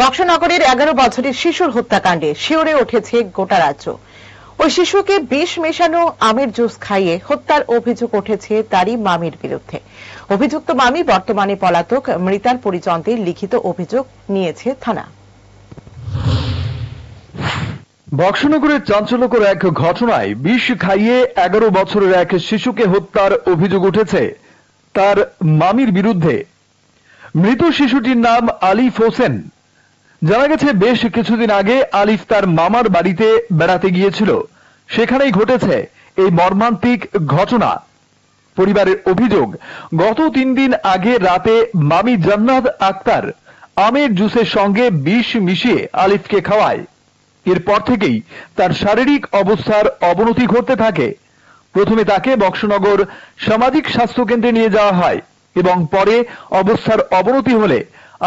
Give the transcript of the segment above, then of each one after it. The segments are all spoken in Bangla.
বক্সনগরের 11 বছরের শিশুর হত্যাকাণ্ডে শিউরে উঠেছে গোটা রাজ্য। ওই শিশুকে বিষ মেশানো আমের জুস খাইয়ে হত্যার অভিযোগ উঠেছে তারই মামির বিরুদ্ধে। অভিযুক্ত মামি বর্তমানে পলাতক। মৃতার পরিজনদের লিখিত অভিযোগ নিয়েছে থানা। বক্সনগরের চাঞ্চল্যকর এক ঘটনায় বিষ খাইয়ে 11 বছরের এক শিশুকে হত্যার অভিযোগ উঠেছে তার মামির বিরুদ্ধে। মৃত শিশুটির নাম আলিফ হোসেন। জানা গেছে বেশ কিছুদিন আগে আলিফ তার মামার বাড়িতে বেড়াতে গিয়েছিল, সেখানেই ঘটেছে এই মর্মান্তিক ঘটনা। পরিবারের অভিযোগ, গত 3 দিন আগে রাতে মামি জান্নাত আক্তার আমের জুসের সঙ্গে বিষ মিশিয়ে আলিফকে খাওয়ায়। এরপর থেকেই তার শারীরিক অবস্থার অবনতি ঘটতে থাকে। প্রথমে তাকে বক্সনগর সামাজিক স্বাস্থ্য কেন্দ্রে নিয়ে যাওয়া হয় এবং পরে অবস্থার অবনতি হলে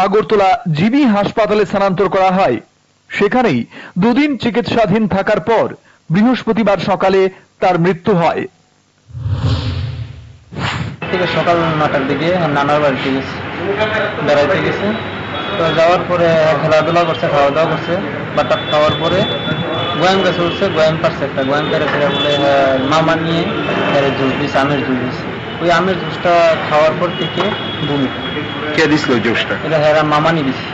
আগরতলা জিবি হাসপাতালে স্থানান্তর করা হয়। সেখানেই 2 দিন চিকিৎসাধীন থাকার পর বৃহস্পতিবার সকালে তার মৃত্যু হয়। সকাল 9টার দিকে নানার বাড়িতে গেছে, বেড়াইতে গেছে। তো যাওয়ার পরে খেলাধুলা করছে, খাওয়া দাওয়া করছে। বাট খাওয়ার পরে গোয়াম গাছে উঠছে, গোয়াম পারছে একটা গোয়াম পেরেছে বলে মামা নিয়ে জুস দিচ্ছে, আমের জুস দিচ্ছে। ওই আমের জুসটা খাওয়ার পর থেকে বমি। কে দিছিল ওই জুসটা? এটা মামা নিয়ে দিচ্ছে।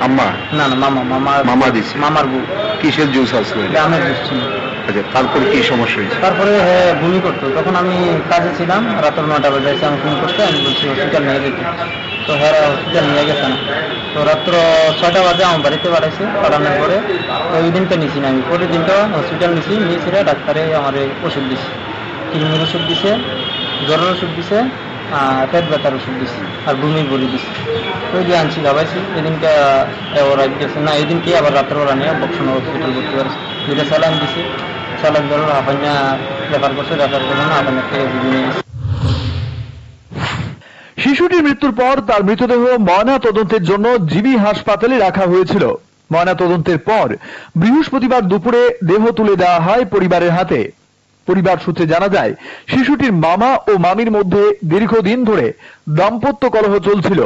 আম্মা? না না, মামা দিচ্ছে। মামার বউ। কিসের জুস আসলো? আমের জুস ছিল। আচ্ছা, তারপর কি সমস্যা হয়েছে? তারপরে বমি করতো। তখন আমি কাজে ছিলাম, রাতের 9টা বাজে আমি ফোন করতে, আমি বলছি হসপিটাল নিয়ে যেতে। তো হসপিটাল নিয়ে গেছে না। তো রাত্র 6টা বাজে আমার বাড়িতে পাঠাইছে। পাঠানোর পরে ওই দিনটা নিছি না, আমি পরের দিনটা হসপিটাল নিয়েছিল। ডাক্তারে আমার ওষুধ দিছে, কিডনির ওষুধ দিছে, জ্বরের ওষুধ দিছে, পেট ব্যথার ওষুধ দিছে, আর বমির বড়ি দিছে। ওই দিয়ে আনছি, খাবাইছি। এদিনটা ওরা গেছে না, এদিনকে আবার রাত্রবেলা নিয়ে বক্সনগর হসপিটাল ভর্তি করেছে। 2টা স্যালাইন দিছে, স্যালাইন ধরো হাফান্না রেফার করছে, রেফার করে না হাফান্নার থেকে নিয়ে গেছে। শিশুটির মৃত্যুর পর তার মৃতদেহ ময়না তদন্তের জন্য জিবি হাসপাতালে রাখা হয়েছিল। ময়না তদন্তের পর বৃহস্পতিবার দুপুরে দেহ তুলে দেওয়া হয় পরিবারের হাতে। পরিবার সূত্রে জানা যায়, শিশুটির মামা ও মামির মধ্যে দীর্ঘদিন ধরে দাম্পত্য কলহ চলছিল।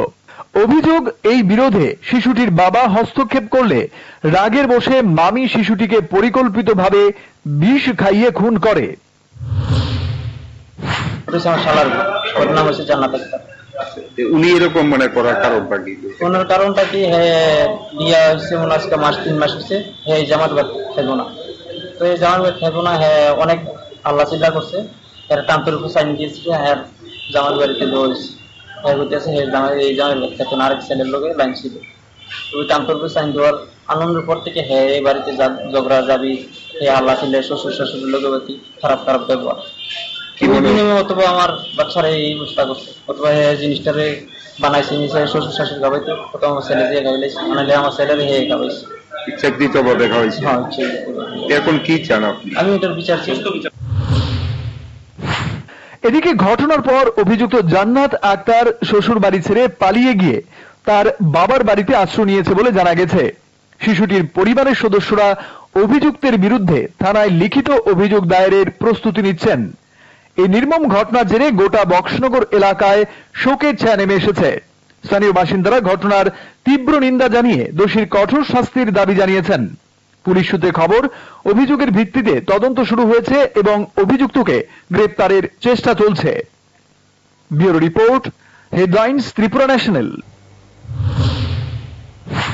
অভিযোগ, এই বিরোধে শিশুটির বাবা হস্তক্ষেপ করলে রাগের বশে মামি শিশুটিকে পরিকল্পিতভাবে বিষ খাইয়ে খুন করে। উনি এরকম মনে করার কারণটা কি? ওনার কারণটা কি, বিয়া হয়েছে মনে আজকে 3 মাস হচ্ছে, জামাত বাদ থাকবো না। তো এই জামাত বাদ থাকবো না, অনেক আল্লাহ চিল্লা করছে। টান্তর উপর সাইন দিয়েছে, জামাত বাড়িতে দেওয়া হয়েছে। এই জামাত বাদ থাকতো না, আরেক ছেলের লোকে লাইন ছিল। ওই টান্তর উপর সাইন দেওয়ার আনন্দের পর থেকে এই বাড়িতে ঝগড়া যাবি, আল্লাহ চিল্লা, শ্বশুর শাশুড়ির লোকের প্রতি খারাপ ব্যবহার। অথবা আমার বাচ্চারা এই অবস্থা করছে, অথবা জিনিসটারে বানাইছে নিচে শ্বশুর শাশুড়ি খাবাইতো, অথবা আমার ছেলে দিয়ে খাইলেছে, মানে আমার ছেলের খাবাইছে। ইচ্ছাকৃতভাবে খাওয়াইছে? হ্যাঁ। এখন কি চান আপনি? আমি এটার বিচার চাই। এদিকে ঘটনার পর অভিযুক্ত জান্নাত আক্তার শ্বশুর বাড়ি ছেড়ে পালিয়ে গিয়ে তার বাবার বাড়িতে আশ্রয় নিয়েছে বলে জানা গেছে। শিশুটির পরিবারের সদস্যরা অভিযুক্তের বিরুদ্ধে থানায় লিখিত অভিযোগ দায়েরের প্রস্তুতি নিচ্ছেন। এই নির্মম ঘটনার জেরে গোটা বক্সনগর এলাকায় শোকের ছায়া নেমে এসেছে। স্থানীয় বাসিন্দারা ঘটনার তীব্র নিন্দা জানিয়ে দোষীর কঠোর শাস্তির দাবি জানিয়েছেন। পুলিশ সূত্রে খবর, অভিযোগের ভিত্তিতে তদন্ত শুরু হয়েছে এবং অভিযুক্তকে গ্রেপ্তারের চেষ্টা চলছে। Bureau report, headlines Tripura national.